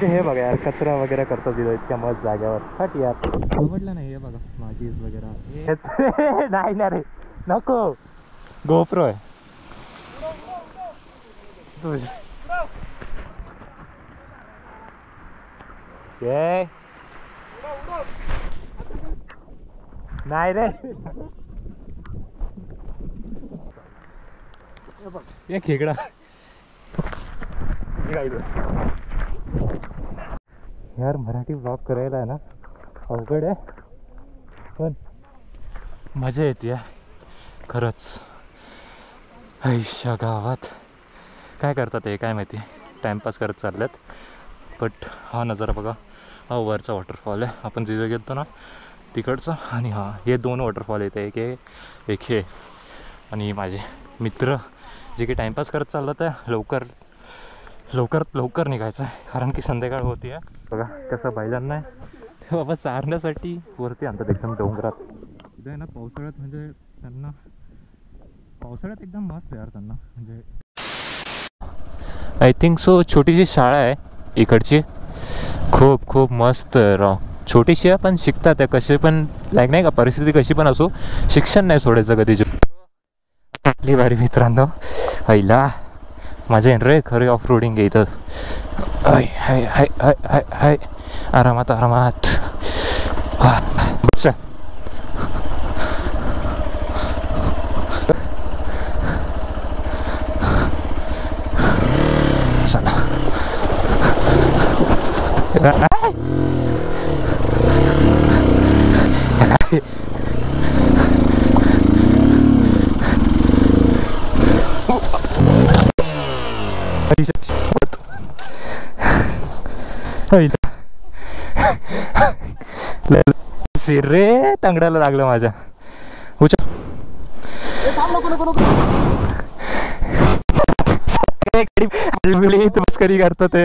हे बघा यार, कचरा वगैरे करतो तिथं इतक्या मस्त जागेवर. हट यार, आवडलं नाही. हे बघा माझी वगैरे. नाही ना रे, नको. गोप्रो आहे नाही रे. ये खेकडा यार. मराठी व्लॉग करायला आहे ना अवघड आहे, पण मजा येते खरंच. आयुष्या गावात काय करतात हे काय माहिती, टाइमपास करत चाललेत. बट हा नजारा बघा, हा वरचा वॉटरफॉल आहे आपण जिथे गेलतो ना तिकडचा. आणि हा हे दोन वॉटरफॉल येते, एक हे. आणि माझे मित्र जे की टाइमपास करत चाललं तर लवकर निघायचं आहे, कारण की संध्याकाळ होती आहे. बघा कसं बैलांना ते बाबा चारण्यासाठी वरती आणतात एकदम डोंगरात. इथे आहे ना पावसाळ्यात, म्हणजे त्यांना पावसाळ्यात एकदम मस्त यार त्यांना. म्हणजे आय थिंक सो छोटीशी शाळा आहे इकडची, खूप मस्त राव. छोटीशी आहे पण शिकतात आहे कसे पण, लाईक नाही का परिस्थिती कशी पण असो, शिक्षण नाही सोडायचं कधी. आपली बारी मित्रांनो, आईला मजा येईन रे खरी ऑफ रोडिंग आहे इथं. हाय हाय हाय हाय हाय हाय, आरामात चल. चला रे तंगडाला लागलं माझ्या. मस्करी करतो ते.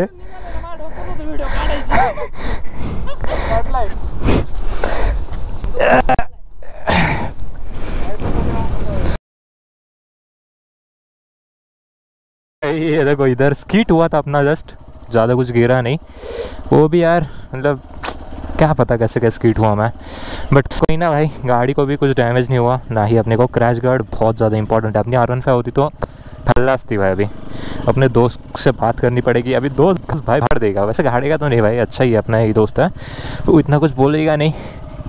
ये देखो इधर स्कीट हुआ था अपना जस्ट, ज़्यादा कुछ गिरा नहीं वो भी यार, मतलब क्या पता कैसे कैसे स्कीट हुआ मैं. बट कोई ना भाई, गाड़ी को भी कुछ डैमेज नहीं हुआ ना ही अपने को. क्रैश गार्ड बहुत ज़्यादा इंपॉर्टेंट है. अपनी R15 होती तो ठल्लास थी भाई. अभी अपने दोस्त से बात करनी पड़ेगी. अभी दोस्त भाई भर देगा, वैसे गाड़ी का तो नहीं भाई, अच्छा ही है, अपना ही दोस्त है, वो इतना कुछ बोलेगा नहीं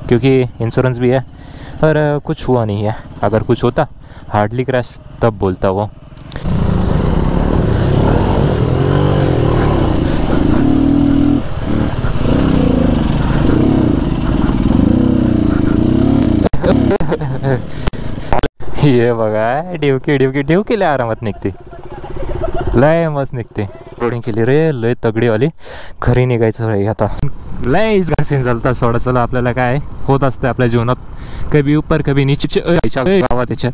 क्योंकि इंश्योरेंस भी है. और कुछ हुआ नहीं है. अगर कुछ होता हार्डली क्रैश तब बोलता वो. ये बघा ड्युकी लय आरामात निघते, लय मस्त निघते. रोडिंग केली रे लय तगडीवाली. घरी निघायचं रे आता. लय सीन चालतात सोडा. चला आपल्याला काय होत असते आपल्या जीवनात, कभी ऊपर कभी नीचे. गावात त्याच्यात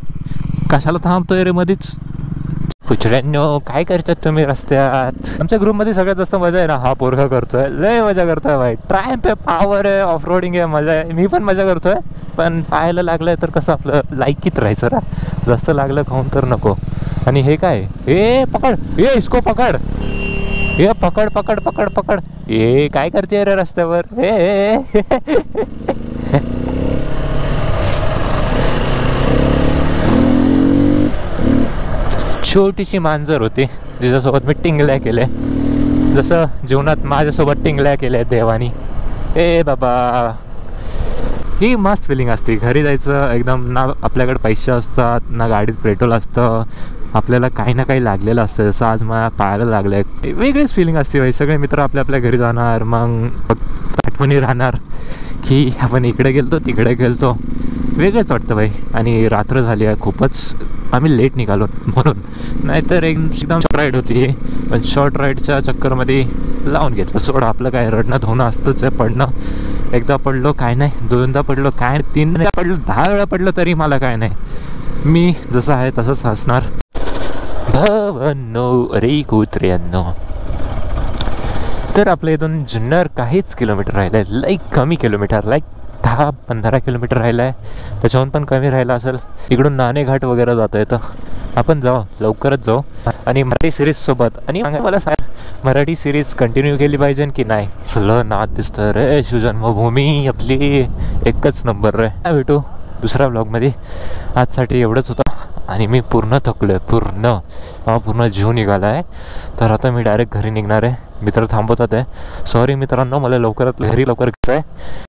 कशाला थांबतोय रे मध्येच. कुचऱ्यांनो काय करतात तुम्ही रस्त्यात. आमच्या ग्रुपमध्ये सगळ्यात जास्त मजा आहे ना हा पोरगा करतोय, लय मजा करतोय भाई. ट्रायम्प आहे, पॉवर आहे, ऑफ रोडिंग आहे, मजा आहे. मी पण मजा करतोय, पण पाहायला लागलंय तर कसं आपलं लायकीत राहायचं रा. जास्त लागलं खाऊन तर नको. आणि हे काय, ए पकड, ए इसको पकड, ए पकड पकड पकड पकड. ए काय करते रे रस्त्यावर. छोटीशी मांजर होती जिच्यासोबत मी टिंगल्या केल्या, जसं जीवनात माझ्यासोबत टिंगल्या केल्या देवानी. ए बाबा ही मस्त फिलिंग असते. घरी जायचं एकदम, ना आपल्याकडे पैसे असतात ना गाडीत पेट्रोल असतं, आपल्याला काही ना काही लागलेलं असतं. जसं आज मला पाहायला लागलं आहे, वेगळीच फिलिंग असते भाई. सगळे मित्र आपल्या घरी जाणार, मग आठवणी राहणार की आपण इकडे गेलतो तिकडे गेलतो. वेगळंच वाटतं भाई. आणि रात्र झाली आहे खूपच, आम्ही लेट निघालो म्हणून, नाहीतर एकदम शॉर्ट राईड होती. पण शॉर्ट राईडच्या चक्करमध्ये लावून घेतलं. सोडा आपलं काय रडणं धोणं असतंच आहे. पडणं एकदा पडलो काय नाही, दोनदा पडलो काय, तीनदा पडलो, 10 वेळा पडलो तरी मला काय नाही. मी जसं आहे तसंच हसणार. भवनो रे कुत्र्यांनो. तर आपल्या इथून जुन्नर काहीच किलोमीटर राहिलं आहे, लाईक कमी किलोमीटर, लाईक 10-15 किलोमीटर राहिलं आहे, त्याच्याहून पण कमी राहिलं असेल. इकडून नाणेघाट वगैरे जाता येतं. आपण जाऊ, लवकरच जाऊ. आणि मराठी सिरीजसोबत. आणि मला मराठी सिरीज कंटिन्यू केली पाहिजे की नाही. सलं नाद दिसतं रे, शिवजन्मभूमी आपली एकच नंबर रे. भेटू दुसऱ्या ब्लॉगमध्ये. आजसाठी एवढंच होतं आणि मी पूर्ण थकलो आहे, पूर्ण जीव निघाला आहे. तर आता मी डायरेक्ट घरी निघणार आहे. मित्र थांबवतात आहे. सॉरी मित्रांनो, मला लवकरात घरी लवकर जायचं आहे.